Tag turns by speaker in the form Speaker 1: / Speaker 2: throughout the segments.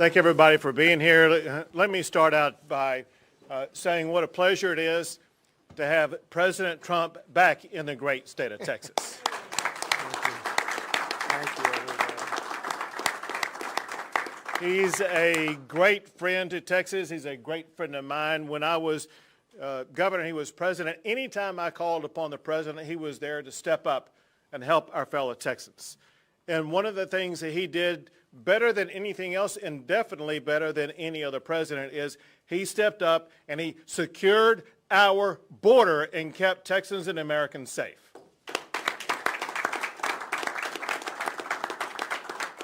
Speaker 1: Thank everybody for being here. Let me start out by saying what a pleasure it is to have President Trump back in the great state of Texas.
Speaker 2: Thank you, everybody.
Speaker 1: He's a great friend to Texas. He's a great friend of mine. When I was governor, he was president. Anytime I called upon the president, he was there to step up and help our fellow Texans. And one of the things that he did better than anything else, and definitely better than any other president, is he stepped up and he secured our border and kept Texans and Americans safe.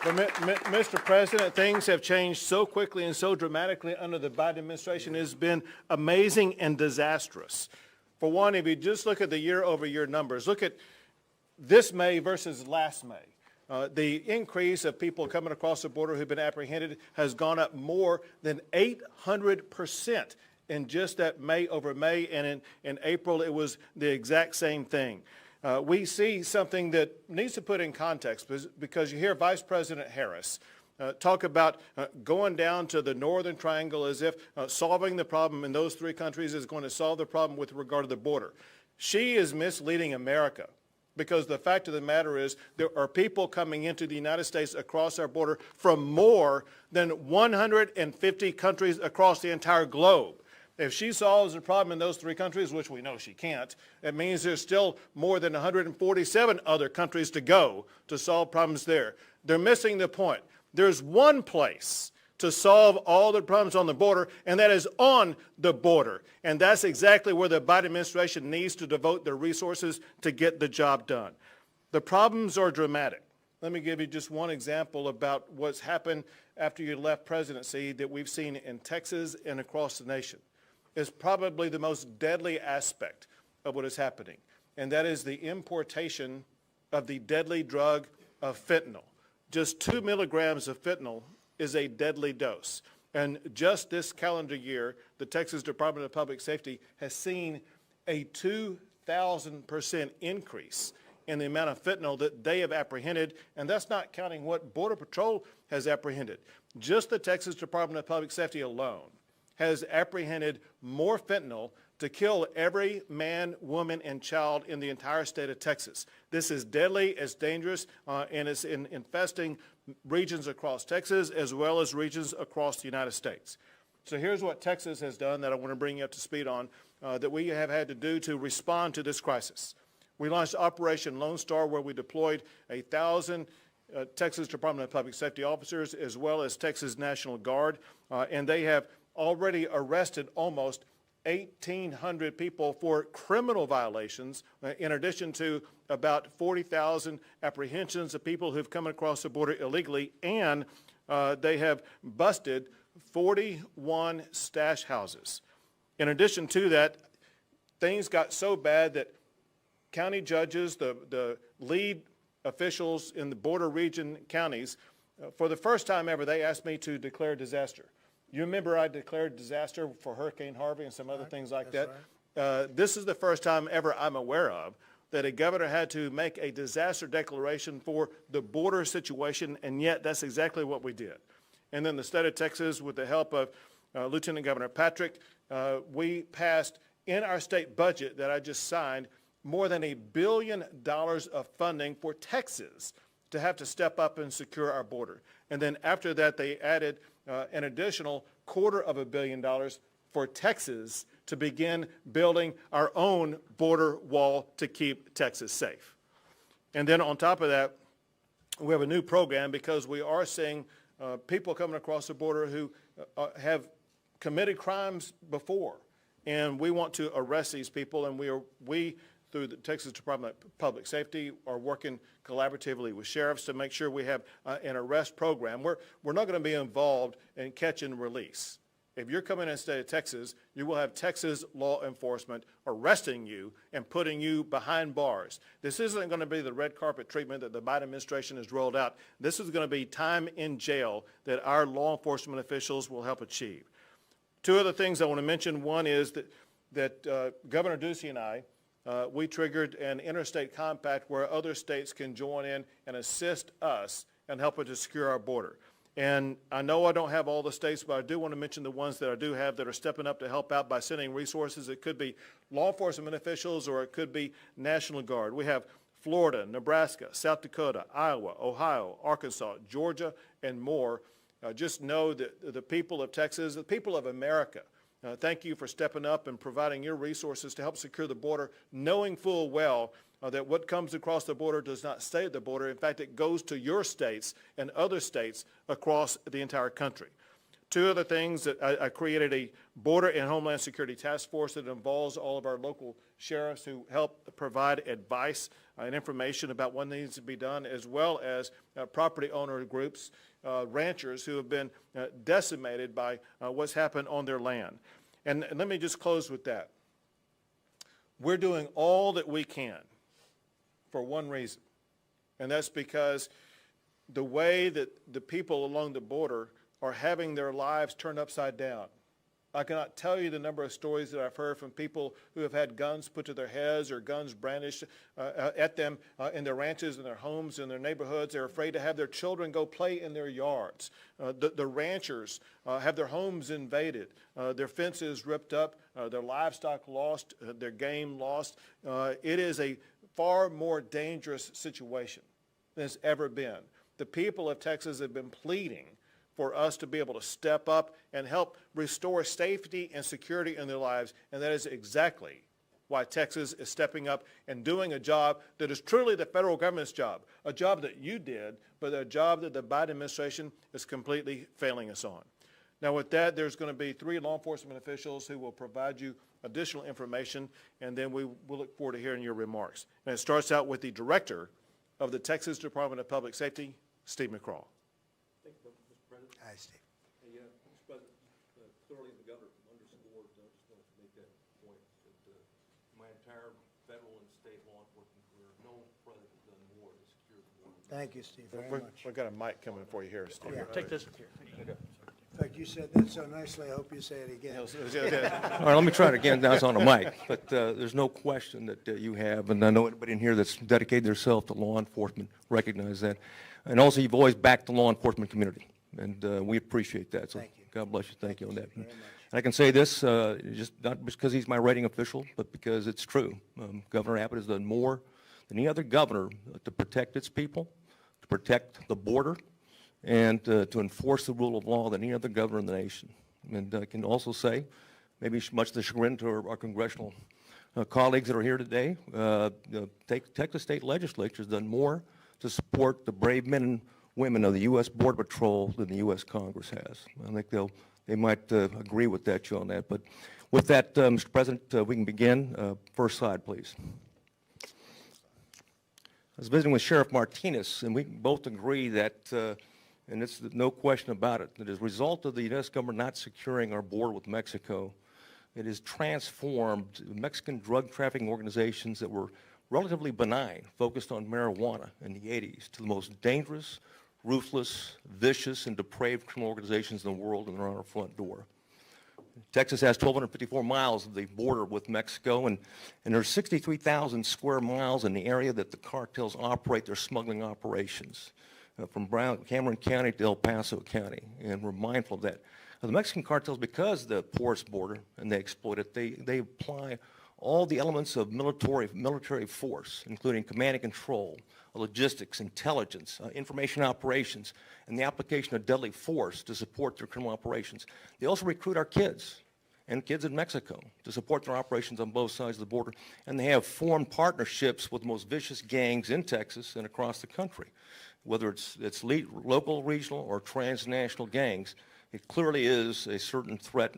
Speaker 1: Mr. President, things have changed so quickly and so dramatically under the Biden administration. It has been amazing and disastrous. For one, if you just look at the year-over-year numbers, look at this May versus last May. The increase of people coming across the border who've been apprehended has gone up more than 800% in just that May over May, and in April it was the exact same thing. We see something that needs to put in context because you hear Vice President Harris talk about going down to the Northern Triangle as if solving the problem in those three countries is going to solve the problem with regard to the border. She is misleading America, because the fact of the matter is there are people coming into the United States across our border from more than 150 countries across the entire globe. If she solves the problem in those three countries, which we know she can't, it means there's still more than 147 other countries to go to solve problems there. They're missing the point. There's one place to solve all the problems on the border, and that is on the border. And that's exactly where the Biden administration needs to devote their resources to get the job done. The problems are dramatic. Let me give you just one example about what's happened after you left presidency that we've seen in Texas and across the nation. It's probably the most deadly aspect of what is happening, and that is the importation of the deadly drug of fentanyl. Just 2 milligrams of fentanyl is a deadly dose. And just this calendar year, the Texas Department of Public Safety has seen a 2,000% increase in the amount of fentanyl that they have apprehended, and that's not counting what Border Patrol has apprehended. Just the Texas Department of Public Safety alone has apprehended more fentanyl to kill every man, woman, and child in the entire state of Texas. This is deadly, it's dangerous, and it's infesting regions across Texas as well as regions across the United States. So here's what Texas has done that I want to bring you up to speed on that we have had to do to respond to this crisis. We launched Operation Lone Star, where we deployed 1,000 Texas Department of Public Safety officers as well as Texas National Guard, and they have already arrested almost 1,800 people for criminal violations, in addition to about 40,000 apprehensions of people who've come across the border illegally, and they have busted 41 stash houses. In addition to that, things got so bad that county judges, the lead officials in the border region counties, for the first time ever, they asked me to declare disaster. You remember I declared disaster for Hurricane Harvey and some other things like that? Right. This is the first time ever I'm aware of that a governor had to make a disaster declaration for the border situation, and yet that's exactly what we did. And then the state of Texas, with the help of Lieutenant Governor Patrick, we passed in our state budget that I just signed more than $1 billion of funding for Texas to have to step up and secure our border. And then after that, they added an additional $250 million for Texas to begin building our own border wall to keep Texas safe. And then on top of that, we have a new program because we are seeing people coming across the border who have committed crimes before. And we want to arrest these people, and we through the Texas Department of Public Safety are working collaboratively with sheriffs to make sure we have an arrest program. We're not going to be involved in catch and release. If you're coming in the state of Texas, you will have Texas law enforcement arresting you and putting you behind bars. This isn't going to be the red carpet treatment that the Biden administration has rolled out. This is going to be time in jail that our law enforcement officials will help achieve. Two other things I want to mention. One is that Governor Ducey and I, we triggered an interstate compact where other states can join in and assist us and help us to secure our border. And I know I don't have all the states, but I do want to mention the ones that I do have that are stepping up to help out by sending resources. It could be law enforcement officials or it could be National Guard. We have Florida, Nebraska, South Dakota, Iowa, Ohio, Arkansas, Georgia, and more. Just know that the people of Texas, the people of America, thank you for stepping up and providing your resources to help secure the border, knowing full well that what comes across the border does not stay at the border. In fact, it goes to your states and other states across the entire country. Two other things, that I created a Border and Homeland Security Task Force that involves all of our local sheriffs who help provide advice and information about what needs to be done, as well as property owner groups, ranchers who have been decimated by what's happened on their land. And let me just close with that. We're doing all that we can for one reason, and that's because the way that the people along the border are having their lives turned upside down. I cannot tell you the number of stories that I've heard from people who have had guns put to their heads or guns brandished at them in their ranches, in their homes, in their neighborhoods. They're afraid to have their children go play in their yards. The ranchers have their homes invaded, their fences ripped up, their livestock lost, their game lost. It is a far more dangerous situation than it's ever been. The people of Texas have been pleading for us to be able to step up and help restore safety and security in their lives, and that is exactly why Texas is stepping up and doing a job that is truly the federal government's job, a job that you did, but a job that the Biden administration is completely failing us on. Now with that, there's going to be 3 law enforcement officials who will provide you additional information, and then we will look forward to hearing your remarks. And it starts out with the Director of the Texas Department of Public Safety, Steve McCraw.
Speaker 2: Thank you, Mr. President.
Speaker 3: Hi, Steve.
Speaker 2: Hey, Mr. President, clearly the governor underscored, I just wanted to make that point, that my entire federal and state law enforcement career, no president has done more to secure the border.
Speaker 3: Thank you, Steve, very much.
Speaker 1: We've got a mic coming for you here, Steve.
Speaker 3: Yeah.
Speaker 2: Take this here.
Speaker 3: In fact, you said that so nicely, I hope you say it again.
Speaker 4: All right, let me try it again. Now it's on a mic. But there's no question that you have, and I know anybody in here that's dedicated themselves to law enforcement recognize that. And also, you've always backed the law enforcement community, and we appreciate that. So
Speaker 3: Thank you.
Speaker 4: God bless you. Thank you on that.
Speaker 3: Very much.
Speaker 4: And I can say this, just not because he's my rating official, but because it's true. Governor Abbott has done more than any other governor to protect its people, to protect the border, and to enforce the rule of law than any other governor in the nation. And I can also say, maybe much to the chagrin to our congressional colleagues that are here today, the Texas State Legislature has done more to support the brave men and women of the U.S. Border Patrol than the U.S. Congress has. I think they might agree with that, you on that. But with that, Mr. President, we can begin. First slide, please. I was visiting with Sheriff Martinez, and we both agree that, and it's no question about it, that as a result of the U.S. government not securing our border with Mexico, it has transformed Mexican drug trafficking organizations that were relatively benign, focused on marijuana in the 80s, to the most dangerous, ruthless, vicious, and depraved criminal organizations in the world, and they're on our front door. Texas has 1,254 miles of the border with Mexico, and there's 63,000 square miles in the area that the cartels operate their smuggling operations, from Cameron County to El Paso County, and we're mindful of that. Now, the Mexican cartels, because of the porous border, and they exploit it, they apply all the elements of military force, including command and control, logistics, intelligence, information operations, and the application of deadly force to support their criminal operations. They also recruit our kids and kids in Mexico to support their operations on both sides of the border, and they have formed partnerships with the most vicious gangs in Texas and across the country, whether it's local, regional, or transnational gangs. It clearly is a certain threat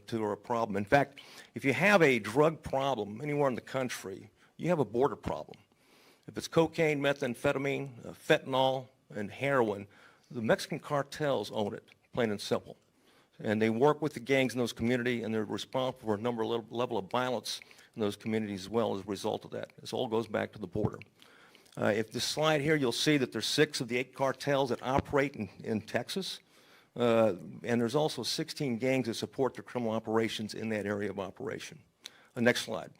Speaker 4: to our problem. In fact, if you have a drug problem anywhere in the country, you have a border problem. If it's cocaine, methamphetamine, fentanyl, and heroin, the Mexican cartels own it, plain and simple. And they work with the gangs in those communities, and they're responsible for a level of violence in those communities as well as a result of that. This all goes back to the border. If this slide here, you'll see that there's 6 of the 8 cartels that operate in Texas. And there's also 16 gangs that support their criminal operations in that area of operation. Next slide.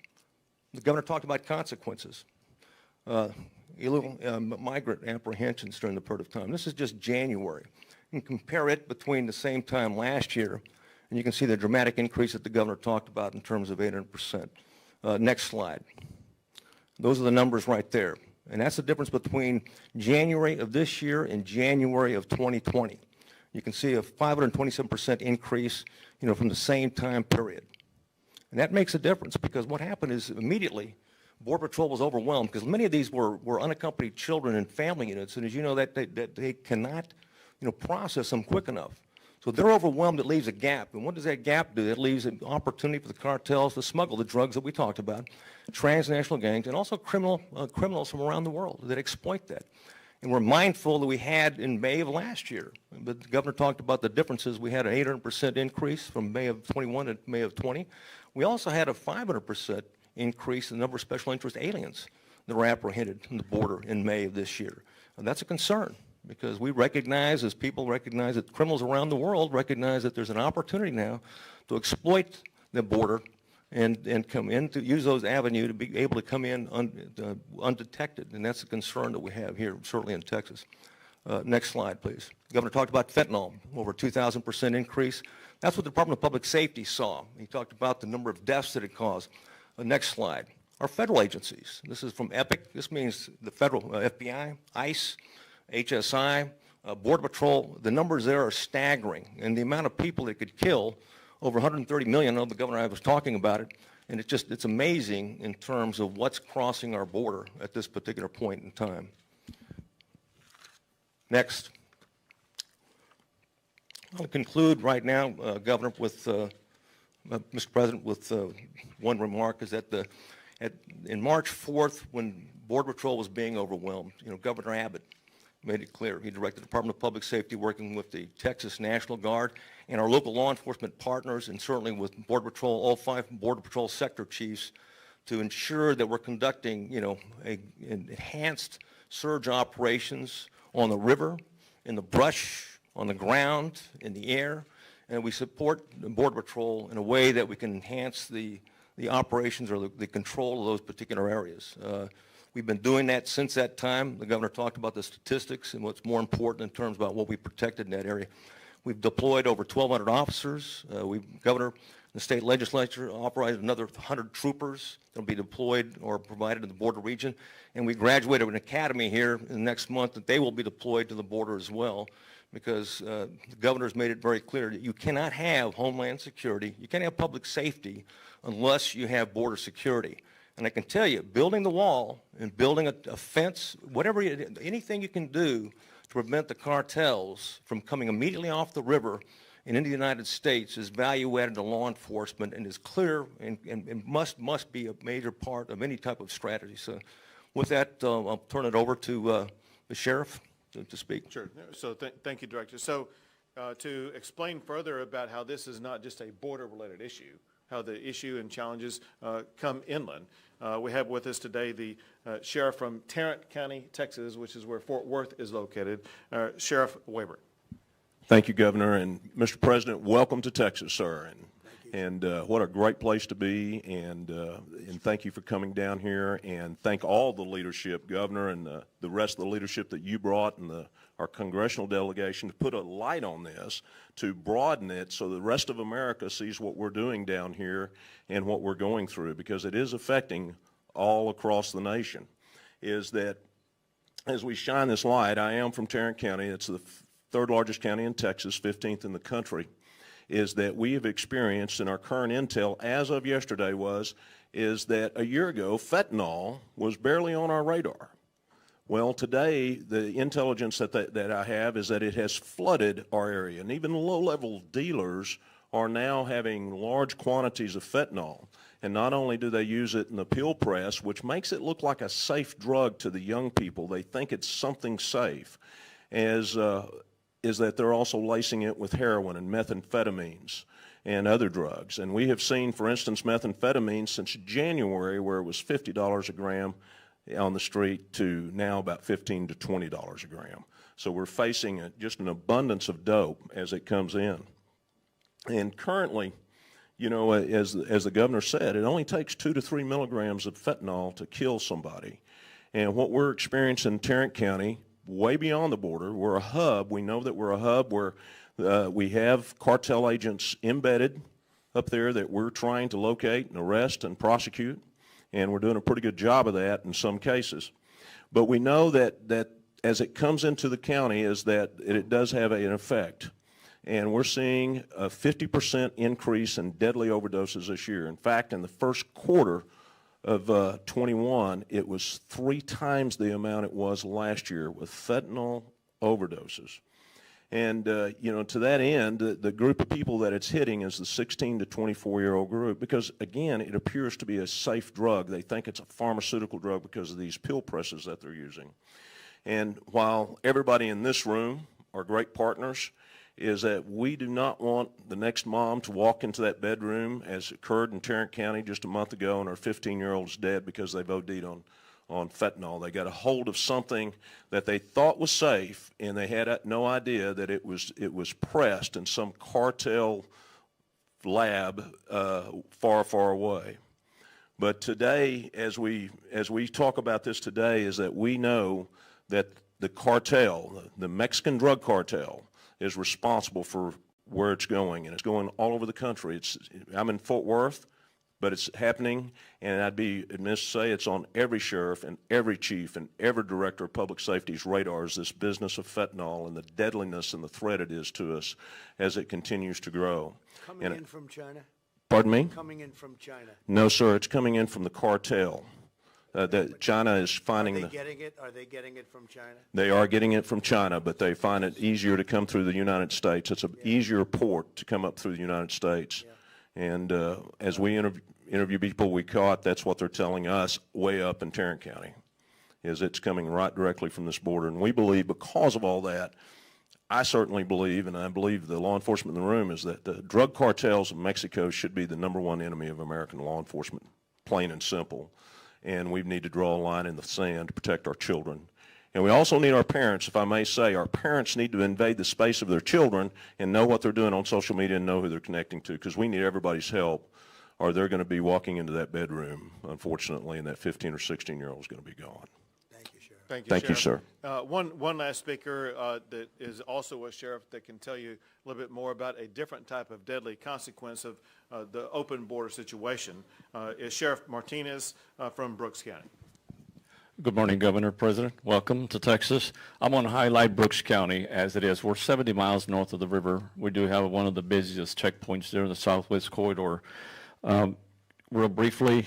Speaker 4: The governor talked about consequences. Illegal migrant apprehensions during the period of time. This is just January. and compare it between the same time last year, and you can see the dramatic increase that the governor talked about in terms of 800%. Next slide. Those are the numbers right there. And that's the difference between January of this year and January of 2020. You can see a 527% increase, from the same time period. And that makes a difference because what happened is immediately Border Patrol was overwhelmed because many of these were unaccompanied children in family units, and as you know, that they cannot, process them quick enough. So they're overwhelmed. It leaves a gap. And what does that gap do? It leaves an opportunity for the cartels to smuggle the drugs that we talked about, transnational gangs, and also criminals from around the world that exploit that. And we're mindful that we had in May of last year, but the governor talked about the differences. We had an 800% increase from May of 21 to May of 20. We also had a 500% increase in the number of special interest aliens that were apprehended on the border in May of this year. And that's a concern because we recognize, as people recognize that criminals around the world recognize that there's an opportunity now to exploit the border and come in to use those avenues to be able to come in undetected. And that's a concern that we have here, certainly in Texas. Next slide, please. The governor talked about fentanyl, over 2,000% increase. That's what the Department of Public Safety saw. He talked about the number of deaths that it caused. Next slide. Our federal agencies. This is from EPIC. This means the federal FBI, ICE, HSI, Border Patrol. The numbers there are staggering. And the amount of people it could kill, over 130 million. I know the governor and I was talking about it. And it's amazing in terms of what's crossing our border at this particular point in time. Next. I'll conclude right now, Governor, with Mr. President, with one remark is that in March 4th, when Border Patrol was being overwhelmed, Governor Abbott made it clear. He directed the Department of Public Safety, working with the Texas National Guard and our local law enforcement partners, and certainly with Border Patrol, all 5 Border Patrol sector chiefs, to ensure that we're conducting, enhanced surge operations on the river, in the brush, on the ground, in the air, and we support the Border Patrol in a way that we can enhance the operations or the control of those particular areas. We've been doing that since that time. The governor talked about the statistics and what's more important in terms about what we protected in that area. We've deployed over 1,200 officers. Governor, the state legislature authorized another 100 troopers that will be deployed or provided in the border region. And we graduated an academy here in the next month that they will be deployed to the border as well, because the governor's made it very clear that you cannot have homeland security, you can't have public safety unless you have border security. And I can tell you, building the wall and building a fence, anything you can do to prevent the cartels from coming immediately off the river and into the United States is value added to law enforcement and is clear and must be a major part of any type of strategy. So with that, I'll turn it over to the sheriff to speak.
Speaker 1: Sure. So thank you, Director. So to explain further about how this is not just a border-related issue, how the issue and challenges come inland, we have with us today the sheriff from Tarrant County, Texas, which is where Fort Worth is located, Sheriff Weber.
Speaker 2: Thank you, Governor. And Mr. President, welcome to Texas, sir. And what a great place to be. And thank you for coming down here. And thank all the leadership, Governor, and the rest of the leadership that you brought, and our congressional delegation to put a light on this, to broaden it so the rest of America sees what we're doing down here and what we're going through, because it is affecting all across the nation. Is that as we shine this light, I am from Tarrant County. It's the 3rd largest county in Texas, 15th in the country. Is that we have experienced, and our current intel as of yesterday is that a year ago, fentanyl was barely on our radar. Well, today, the intelligence that I have is that it has flooded our area, and even low-level dealers are now having large quantities of fentanyl. And not only do they use it in the pill press, which makes it look like a safe drug to the young people, they think it's something safe, is that they're also lacing it with heroin and methamphetamines and other drugs. And we have seen, for instance, methamphetamine since January, where it was $50 a gram on the street, to now about $15 to $20 a gram. So we're facing just an abundance of dope as it comes in. And currently, as the governor said, it only takes 2 to 3 milligrams of fentanyl to kill somebody. And what we're experiencing in Tarrant County,
Speaker 5: way beyond the border. We're a hub. We know that we're a hub where we have cartel agents embedded up there that we're trying to locate and arrest and prosecute, and we're doing a pretty good job of that in some cases. But we know that as it comes into the county is that it does have an effect. And we're seeing a 50% increase in deadly overdoses this year. In fact, in the first quarter of 21, it was 3 times the amount it was last year with fentanyl overdoses. And, you know, to that end, the group of people that it's hitting is the 16 to 24-year-old group because, again, it appears to be a safe drug. They think it's a pharmaceutical drug because of these pill presses that they're using. And while everybody in this room are great partners, is that we do not want the next mom to walk into that bedroom, as occurred in Tarrant County just a month ago, and her 15-year-old is dead because they've OD'd on fentanyl. They got a hold of something that they thought was safe, and they had no idea that it was pressed in some cartel lab far, far away. But today, as we talk about this today, is that we know that the cartel, the Mexican drug cartel, is responsible for where it's going, and it's going all over the country. I'm in Fort Worth, but it's happening, and I'd be amiss to say it's on every sheriff and every chief and every director of public safety's radars, this business of fentanyl and the deadliness and the threat it is to us as it continues to grow.
Speaker 3: Coming in from China?
Speaker 5: Pardon me?
Speaker 3: Coming in from China.
Speaker 5: No, sir, it's coming in from the cartel. That China is finding
Speaker 3: Are they getting it from China?
Speaker 5: They are getting it from China, but they find it easier to come through the United States. It's an easier port to come up through the United States. Yeah. And as we interview people we caught, that's what they're telling us way up in Tarrant County, is it's coming right directly from this border. And we believe because of all that, I certainly believe, and I believe the law enforcement in the room, is that the drug cartels in Mexico should be the #1 enemy of American law enforcement, plain and simple. And we need to draw a line in the sand to protect our children. And we also need our parents, if I may say, our parents need to invade the space of their children and know what they're doing on social media and know who they're connecting to, because we need everybody's help, or they're going to be walking into that bedroom, unfortunately, and that 15 or 16-year-old is going to be gone.
Speaker 3: Thank you, Sheriff.
Speaker 5: Thank you, sir.
Speaker 1: One last speaker that is also a sheriff that can tell you a little bit more about a different type of deadly consequence of the open border situation is Sheriff Martinez from Brooks County.
Speaker 6: Good morning, Governor, President. Welcome to Texas. I'm going to highlight Brooks County as it is. We're 70 miles north of the river. We do have one of the busiest checkpoints there in the Southwest Corridor. Real briefly,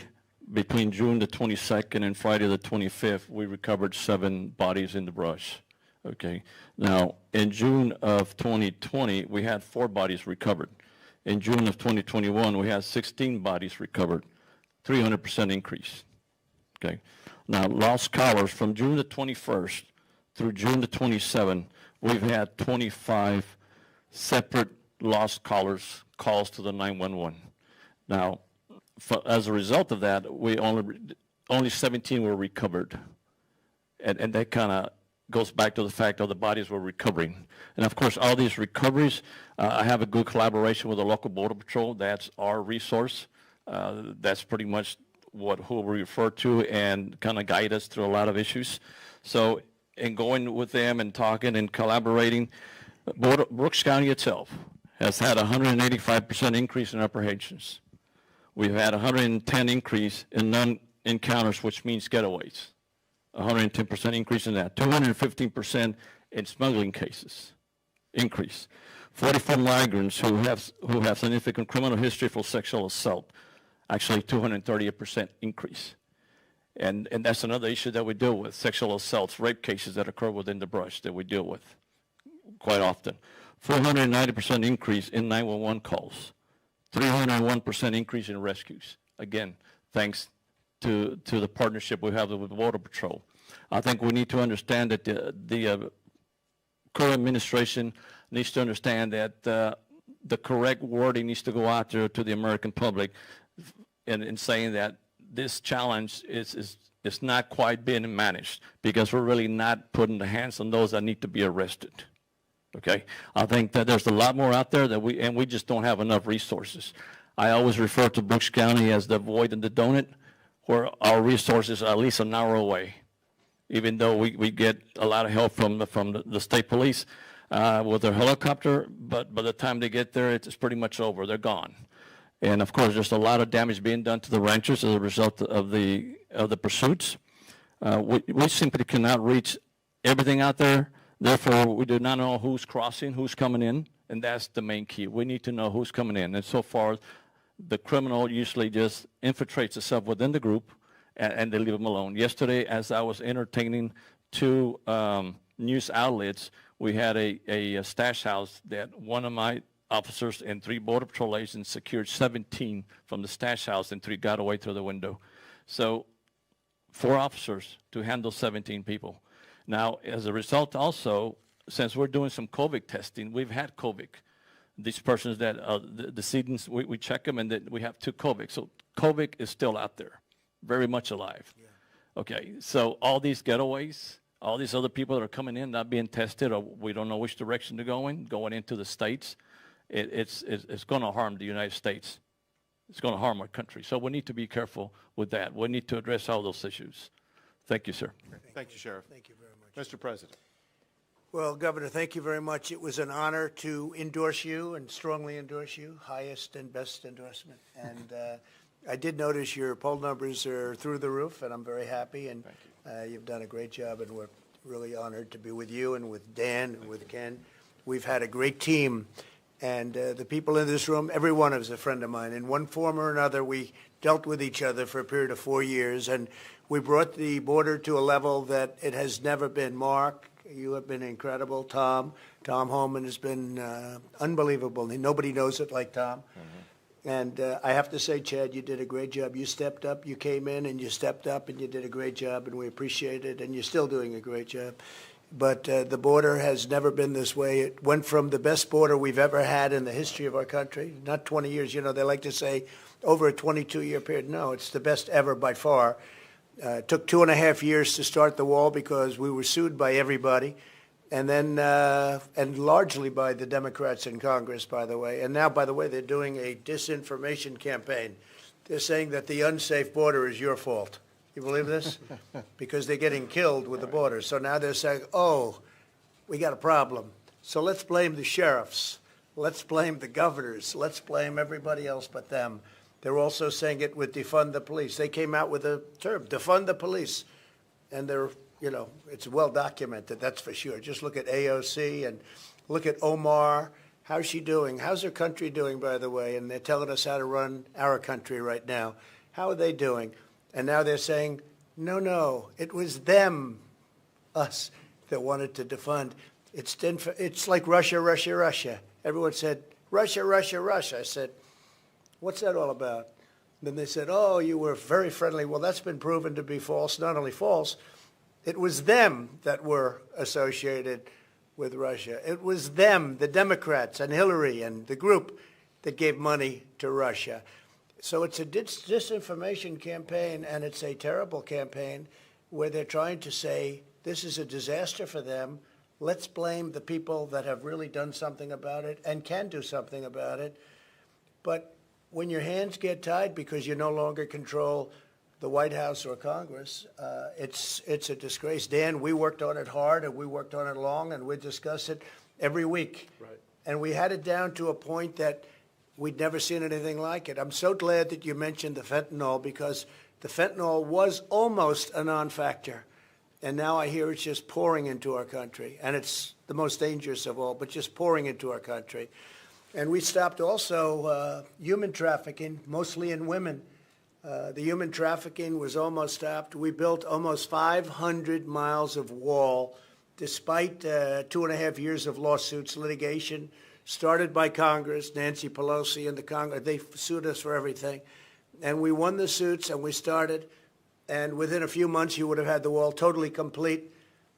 Speaker 6: between June the 22nd and Friday the 25th, we recovered 7 bodies in the brush. Okay. Now, in June of 2020, we had 4 bodies recovered. In June of 2021, we had 16 bodies recovered, 300% increase. Okay. Now, lost collars from June the 21st through June the 27th, we've had 25 separate lost collars calls to the 911. Now, as a result of that, we only 17 were recovered, and that kind of goes back to the fact that the bodies were recovering. And of course, all these recoveries, I have a good collaboration with the local border patrol. That's our resource. That's pretty much who we refer to and kind of guide us through a lot of issues. So in going with them and talking and collaborating, Brooks County itself has had a 185% increase in apprehensions. We've had a 110 increase in non-encounters, which means getaways. 110% increase in that. 215% in smuggling cases increase. 44 migrants who have significant criminal history for sexual assault. Actually, 238% increase. And that's another issue that we deal with, sexual assaults, rape cases that occur within the brush that we deal with quite often. 490% increase in 911 calls. 301% increase in rescues. Again, thanks to the partnership we have with Border Patrol. I think we need to understand that the current administration needs to understand that the correct wording needs to go out there to the American public in saying that this challenge is not quite being managed because we're really not putting the hands on those that need to be arrested. Okay, I think that there's a lot more out there that we just don't have enough resources. I always refer to Brooks County as the void in the donut, where our resources are at least an hour away. even though we get a lot of help from the state police with their helicopter, but by the time they get there, it's pretty much over. They're gone. And of course, there's a lot of damage being done to the ranchers as a result of the pursuits. We simply cannot reach everything out there. Therefore, we do not know who's crossing, who's coming in, and that's the main key. We need to know who's coming in. And so far, the criminal usually just infiltrates itself within the group, and they leave them alone. Yesterday, as I was entertaining two news outlets, we had a stash house that one of my officers and 3 Border Patrol agents secured 17 from the stash house, and 3 got away through the window. So 4 officers to handle 17 people. Now, as a result also, since we're doing some COVID testing, we've had COVID. These persons that, the decedents, we check them, and then we have 2 COVID. So COVID is still out there, very much alive. Yeah. Okay, so all these getaways, all these other people that are coming in, not being tested, or we don't know which direction they're going into the states, it's going to harm the United States. It's going to harm our country. So we need to be careful with that. We need to address all those issues. Thank you, sir.
Speaker 1: Thank you, Sheriff.
Speaker 3: Thank you very much.
Speaker 1: Mr. President.
Speaker 3: Well, Governor, thank you very much. It was an honor to endorse you and strongly endorse you, highest and best endorsement. And I did notice your poll numbers are through the roof, and I'm very happy. And you've done a great job, and we're really honored to be with you and with Dan and with Ken. We've had a great team, and the people in this room, every one of us is a friend of mine. In one form or another, we dealt with each other for a period of 4 years, and we brought the border to a level that it has never been. Mark, you have been incredible. Tom Homan has been unbelievable. Nobody knows it like Tom. Mm-hmm. And I have to say, Chad, you did a great job. You stepped up. You came in and you stepped up and you did a great job, and we appreciate it. And you're still doing a great job. But the border has never been this way. It went from the best border we've ever had in the history of our country, not 20 years. You know, they like to say over a 22-year period. No, it's the best ever by far. It took 2.5 years to start the wall because we were sued by everybody, and then and largely by the Democrats in Congress, by the way. And now, by the way, they're doing a disinformation campaign. They're saying that the unsafe border is your fault. You believe this? Because they're getting killed with the border. So now they're saying, oh, we got a problem. So let's blame the sheriffs. Let's blame the governors. Let's blame everybody else but them. They're also saying it with defund the police. They came out with a term, defund the police. And they're, you know, it's well documented, that's for sure. Just look at AOC and look at Omar. How's she doing? How's her country doing, by the way? And they're telling us how to run our country right now. How are they doing? And now they're saying, no, it was them, us, that wanted to defund. It's like Russia. Everyone said, Russia. I said, what's that all about? Then they said, oh, you were very friendly. Well, that's been proven to be false. Not only false, it was them that were associated with Russia. It was them, the Democrats and Hillary and the group that gave money to Russia. So it's a disinformation campaign, and it's a terrible campaign where they're trying to say this is a disaster for them. Let's blame the people that have really done something about it and can do something about it. But when your hands get tied because you no longer control the White House or Congress, it's a disgrace. Dan, we worked on it hard, and we worked on it long, and we discuss it every week. Right. And we had it down to a point that we'd never seen anything like it. I'm so glad that you mentioned the fentanyl, because the fentanyl was almost a non-factor. And now I hear it's just pouring into our country. And it's the most dangerous of all, but just pouring into our country. And we stopped also human trafficking, mostly in women. The human trafficking was almost stopped. We built almost 500 miles of wall, despite 2.5 years of lawsuits, litigation, started by Congress, Nancy Pelosi and the Congress. They sued us for everything. And we won the suits, and we started. And within a few months, you would have had the wall totally complete.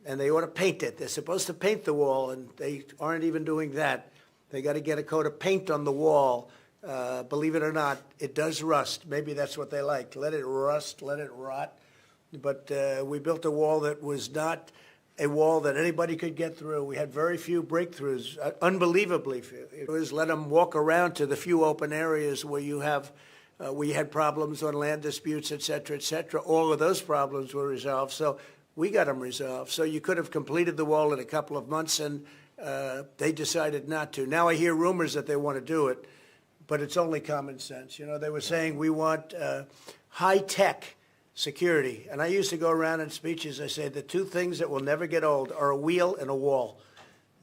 Speaker 3: And they ought to paint it. They're supposed to paint the wall, and they aren't even doing that. They got to get a coat of paint on the wall. Believe it or not, it does rust. Maybe that's what they like. Let it rust, let it rot. But we built a wall that was not a wall that anybody could get through. We had very few breakthroughs, unbelievably few. It was let them walk around to the few open areas where you have, we had problems on land disputes, et cetera, et cetera. All of those problems were resolved. So We got them resolved. So you could have completed the wall in a couple of months, and they decided not to. Now I hear rumors that they want to do it, but it's only common sense. You know, they were saying we want high-tech security. And I used to go around in speeches, I say the two things that will never get old are a wheel and a wall.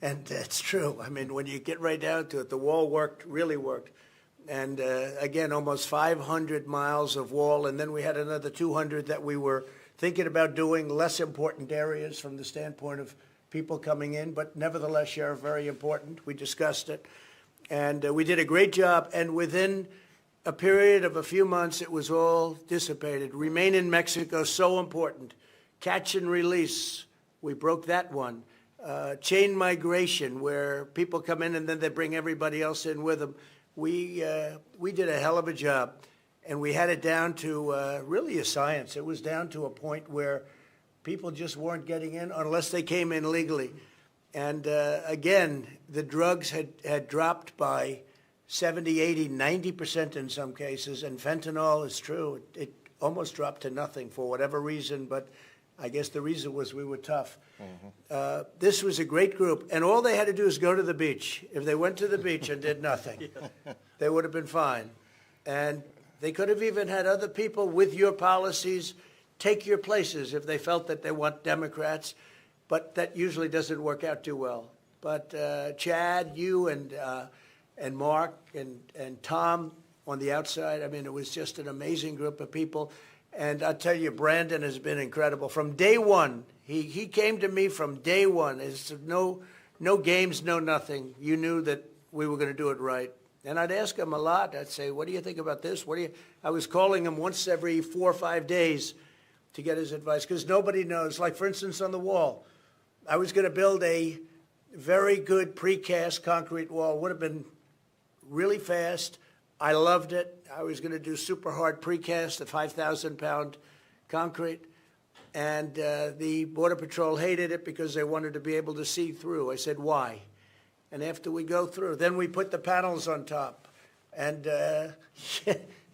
Speaker 3: And it's true. I mean, when you get right down to it, the wall worked, really worked. And again, almost 500 miles of wall, and then we had another 200 that we were thinking about doing, less important areas from the standpoint of people coming in, but nevertheless, Sheriff, very important. We discussed it. And we did a great job, and within a period of a few months, it was all dissipated. Remain in Mexico, so important. Catch and release, we broke that one. Chain migration, where people come in and then they bring everybody else in with them. We did a hell of a job, and we had it down to really a science. It was down to a point where people just weren't getting in unless they came in legally. And again, the drugs had dropped by 70, 80, 90% in some cases, and fentanyl is true. It almost dropped to nothing for whatever reason, but I guess the reason was we were tough. This was a great group, and all they had to do is go to the beach. If they went to the beach and did nothing, they would have been fine. And they could have even had other people with your policies take your places if they felt that they want Democrats, but that usually doesn't work out too well. But Chad, you and Mark and Tom on the outside, I mean, it was just an amazing group of people. And I'll tell you, Brandon has been incredible. From day one, he came to me from day one. It's no games, no nothing. You knew that we were going to do it right. And I'd ask him a lot. I'd say, what do you think about this? I was calling him once every 4 or 5 days to get his advice, because nobody knows. Like, for instance, on the wall, I was going to build a very good precast concrete wall. Would have been really fast. I loved it. I was going to do super hard precast, the 5,000-pound concrete. And the Border Patrol hated it because they wanted to be able to see through. I said, why? And after we go through, then we put the panels on top. And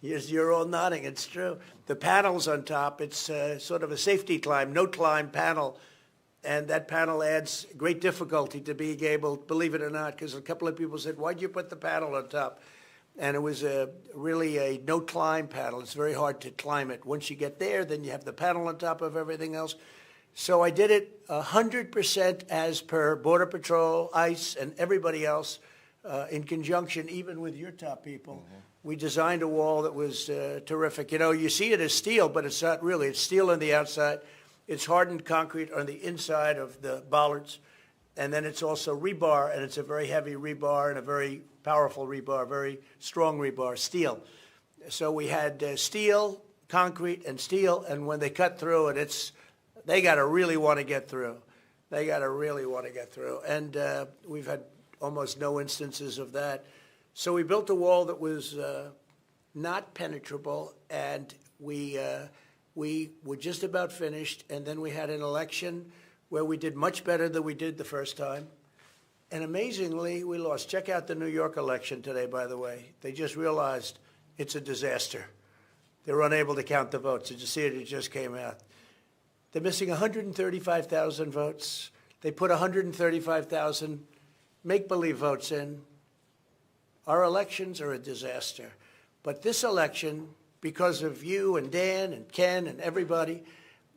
Speaker 3: you're all nodding. It's true. The panels on top, it's sort of a safety climb, no-climb panel. And that panel adds great difficulty to being able, believe it or not, because a couple of people said, why'd you put the panel on top? And it was really a no-climb panel. It's very hard to climb it. Once you get there, then you have the panel on top of everything else. So I did it 100% as per Border Patrol, ICE, and everybody else in conjunction, even with your top people. Mm-hmm. We designed a wall that was terrific. You know, you see it as steel, but it's not really. It's steel on the outside. It's hardened concrete on the inside of the bollards. And then it's also rebar, and it's a very heavy rebar and a very powerful rebar, very strong rebar, steel. So we had steel, concrete, and steel, and when they cut through it, they got to really want to get through. They got to really want to get through. And we've had almost no instances of that. So we built a wall that was not penetrable, and we were just about finished, and then we had an election where we did much better than we did the first time. And amazingly, we lost. Check out the New York election today, by the way. They just realized it's a disaster. They're unable to count the votes. Did you see it? It just came out. They're missing 135,000 votes. They put 135,000 make-believe votes in. Our elections are a disaster. But this election, because of you and Dan and Ken and everybody,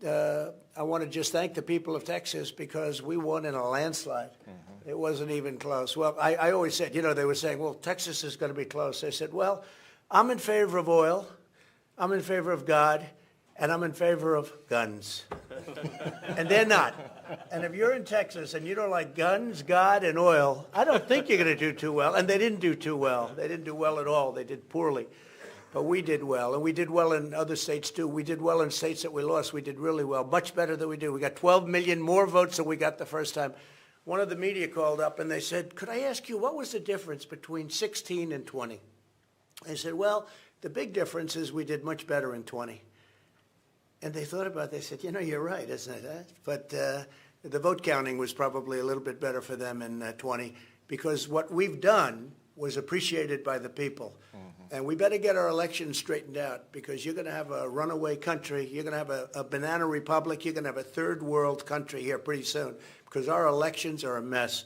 Speaker 3: I want to just thank the people of Texas because we won in a landslide. Mm-hmm. It wasn't even close. Well, I always said, you know, they were saying, well, Texas is going to be close. I said, well, I'm in favor of oil, I'm in favor of God, and I'm in favor of guns. And they're not. And if you're in Texas and you don't like guns, God, and oil, I don't think you're going to do too well. And they didn't do too well. They didn't do well at all. They did poorly. But we did well, and we did well in other states, too. We did well in states that we lost. We did really well, much better than we did. We got 12 million more votes than we got the first time. One of the media called up, and they said, could I ask you, what was the difference between 16 and 20? I said, well, the big difference is we did much better in 20. And they thought about it. They said, you know, you're right, isn't it? But the vote counting was probably a little bit better for them in 20, because what we've done was appreciated by the people. And we better get our elections straightened out, because you're going to have a runaway country. You're going to have a banana republic. You're going to have a third world country here pretty soon, because our elections are a mess.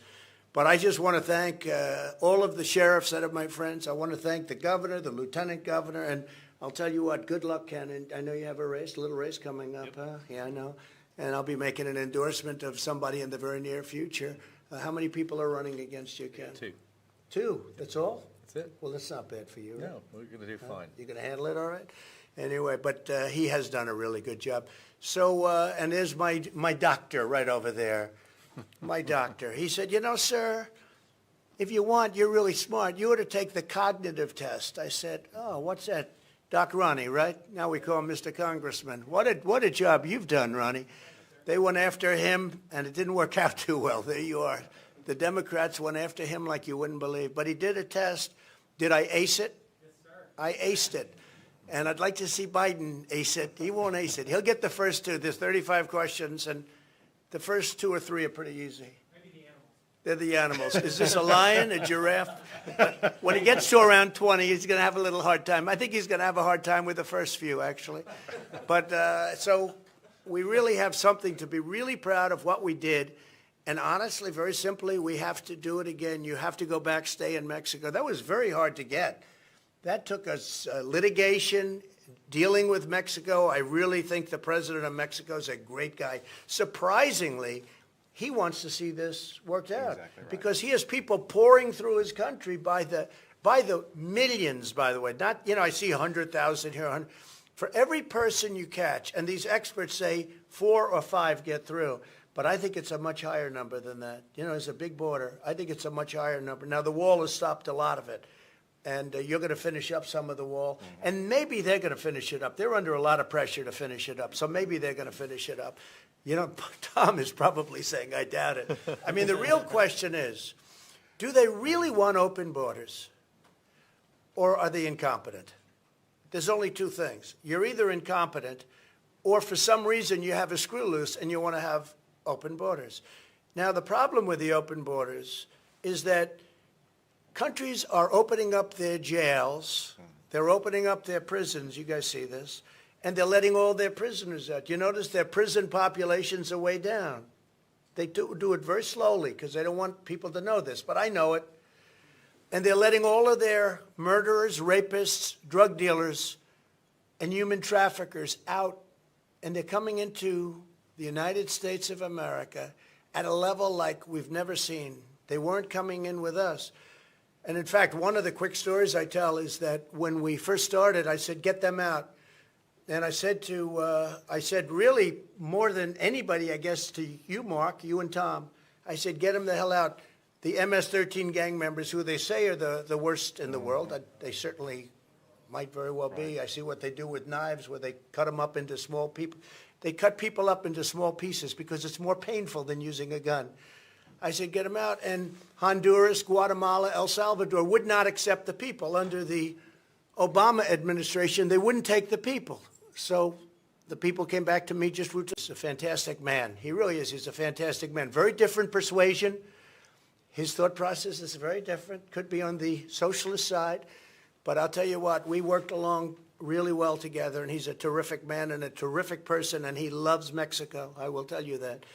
Speaker 3: But I just want to thank all of the sheriffs that are my friends. I want to thank the governor, the lieutenant governor, and I'll tell you what, good luck, Ken. And I know you have a little race coming up, huh? Yeah, I know. And I'll be making an endorsement of somebody in the very near future. How many people are running against you, Ken?
Speaker 7: Two.
Speaker 3: Two, that's all?
Speaker 7: That's it.
Speaker 3: Well, that's not bad for you, right?
Speaker 7: No, we're going to do fine.
Speaker 3: You're going to handle it all right? Anyway, but he has done a really good job. So, and there's my doctor right over there. My doctor. He said, you know, sir, if you want, you're really smart. You ought to take the cognitive test. I said, oh, what's that? Doc Ronnie, right? Now we call him Mr. Congressman. What a job you've done, Ronnie. They went after him, and it didn't work out too well. There you are. The Democrats went after him like you wouldn't believe. But he did a test. Did I ace it? Yes, sir. I aced it. And I'd like to see Biden ace it. He won't ace it. He'll get the first two. There's 35 questions, and the first 2 or 3 are pretty easy. Maybe the animals. They're the animals. Is this a lion, a giraffe? But when he gets to around 20, he's going to have a little hard time. I think he's going to have a hard time with the first few, actually. But so we really have something to be really proud of what we did. And honestly, very simply, we have to do it again. You have to go back, stay in Mexico. That was very hard to get. That took us litigation, dealing with Mexico. I really think the president of Mexico is a great guy. Surprisingly, he wants to see this worked out. Exactly right. Because he has people pouring through his country by the millions, by the way. Not, you know, I see 100,000 here, 100. For every person you catch, and these experts say 4 or 5 get through, but I think it's a much higher number than that. You know, it's a big border. I think it's a much higher number. Now, the wall has stopped a lot of it, and you're going to finish up some of the wall, and maybe they're going to finish it up. They're under a lot of pressure to finish it up, so maybe they're going to finish it up. You know, Tom is probably saying, I doubt it. I mean, the real question is, do they really want open borders, or are they incompetent? There's only 2 things. You're either incompetent, or for some reason you have a screw loose and you want to have open borders. Now, the problem with the open borders is that countries are opening up their jails, they're opening up their prisons, you guys see this, and they're letting all their prisoners out. You notice their prison populations are way down. They do it very slowly because they don't want people to know this, but I know it. And they're letting all of their murderers, rapists, drug dealers, and human traffickers out, and they're coming into the United States of America at a level like we've never seen. They weren't coming in with us. And in fact, one of the quick stories I tell is that when we first started, I said, get them out. And I said really more than anybody, I guess, to you, Mark, you and Tom, I said, get them the hell out. The MS-13 gang members, who they say are the worst in the world, they certainly might very well be. I see what they do with knives, where they cut them up into small people. They cut people up into small pieces because it's more painful than using a gun. I said, get them out. And Honduras, Guatemala, El Salvador would not accept the people. Under the Obama administration, they wouldn't take the people. So the people came back to me just routine. He's a fantastic man. He really is. He's a fantastic man. Very different persuasion. His thought process is very different. Could be on the socialist side. But I'll tell you what, we worked along really well together, and he's a terrific man and a terrific person, and he loves Mexico. I will tell you that.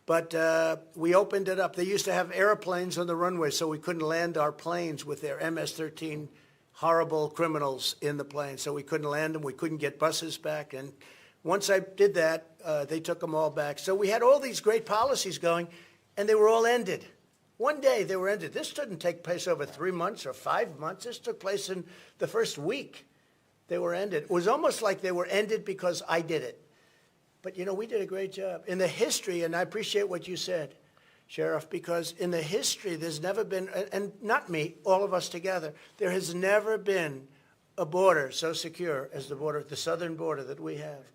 Speaker 3: But we opened it up. They used to have airplanes on the runway, so we couldn't land our planes with their MS-13 horrible criminals in the plane. So we couldn't land them. We couldn't get buses back. And once I did that, they took them all back. So we had all these great policies going, and they were all ended. One day they were ended. This didn't take place over 3 months or 5 months. This took place in the first week. They were ended. It was almost like they were ended because I did it. But, you know, we did a great job. In the history, and I appreciate what you said, Sheriff, because in the history there's never been, and not me, all of us together, there has never been a border so secure as the border, the southern border that we have.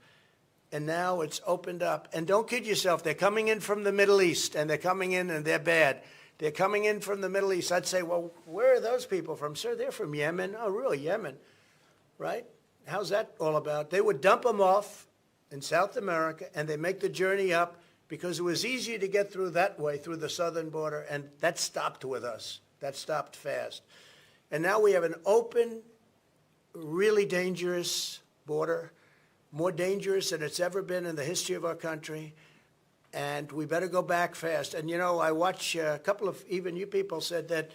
Speaker 3: And now it's opened up. And don't kid yourself, they're coming in from the Middle East, and they're coming in and they're bad. They're coming in from the Middle East. I'd say, well, where are those people from? Sir, they're from Yemen. Oh, really, Yemen, right? How's that all about? They would dump them off in South America, and they make the journey up because it was easier to get through that way, through the southern border, and that stopped with us. That stopped fast. And now we have an open, really dangerous border, more dangerous than it's ever been in the history of our country. And we better go back fast. And, you know, I watch a couple of, even you people said that,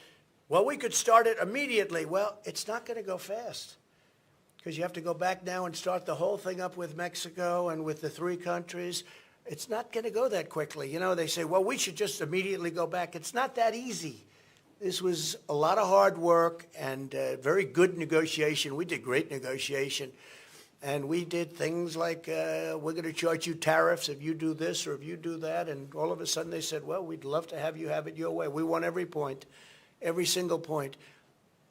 Speaker 3: well, we could start it immediately. Well, it's not going to go fast, because you have to go back now and start the whole thing up with Mexico and with the 3 countries. It's not going to go that quickly. You know, they say, well, we should just immediately go back. It's not that easy. This was a lot of hard work and very good negotiation. We did great negotiation. And we did things like, we're going to charge you tariffs if you do this or if you do that. And all of a sudden they said, well, we'd love to have you have it your way. We won every point, every single point.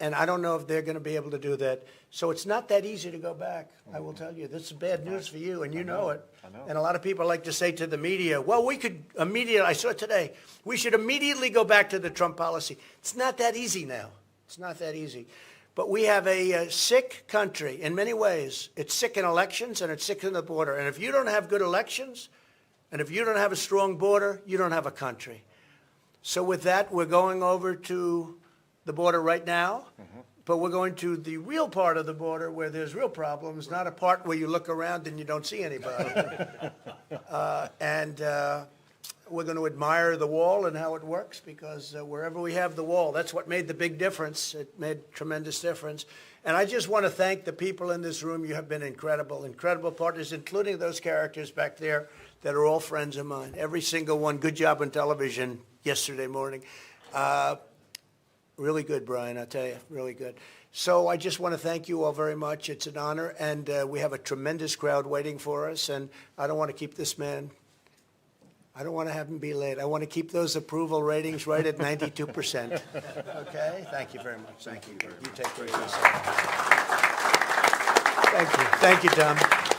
Speaker 3: And I don't know if they're going to be able to do that. So it's not that easy to go back, I will tell you. This is bad news for you, and you know it. And a lot of people like to say to the media, well, we could immediately, I saw it today, we should immediately go back to the Trump policy. It's not that easy now. It's not that easy. But we have a sick country in many ways. It's sick in elections and it's sick in the border. And if you don't have good elections and if you don't have a strong border, you don't have a country. So with that, we're going over to the border right now. But we're going to the real part of the border where there's real problems, not a part where you look around and you don't see anybody. We're going to admire the wall and how it works, because wherever we have the wall, that's what made the big difference. It made tremendous difference. And I just want to thank the people in this room. You have been incredible, incredible partners, including those characters back there that are all friends of mine. Every single one. Good job on television yesterday morning. Really good, Brian, I tell you, really good. So I just want to thank you all very much. It's an honor, and we have a tremendous crowd waiting for us, and I don't want to keep this man, I don't want to have him be late. I want to keep those approval ratings right at 92%. Okay? Thank you very much. Thank you. You take care of yourself. Thank you. Thank you, Tom.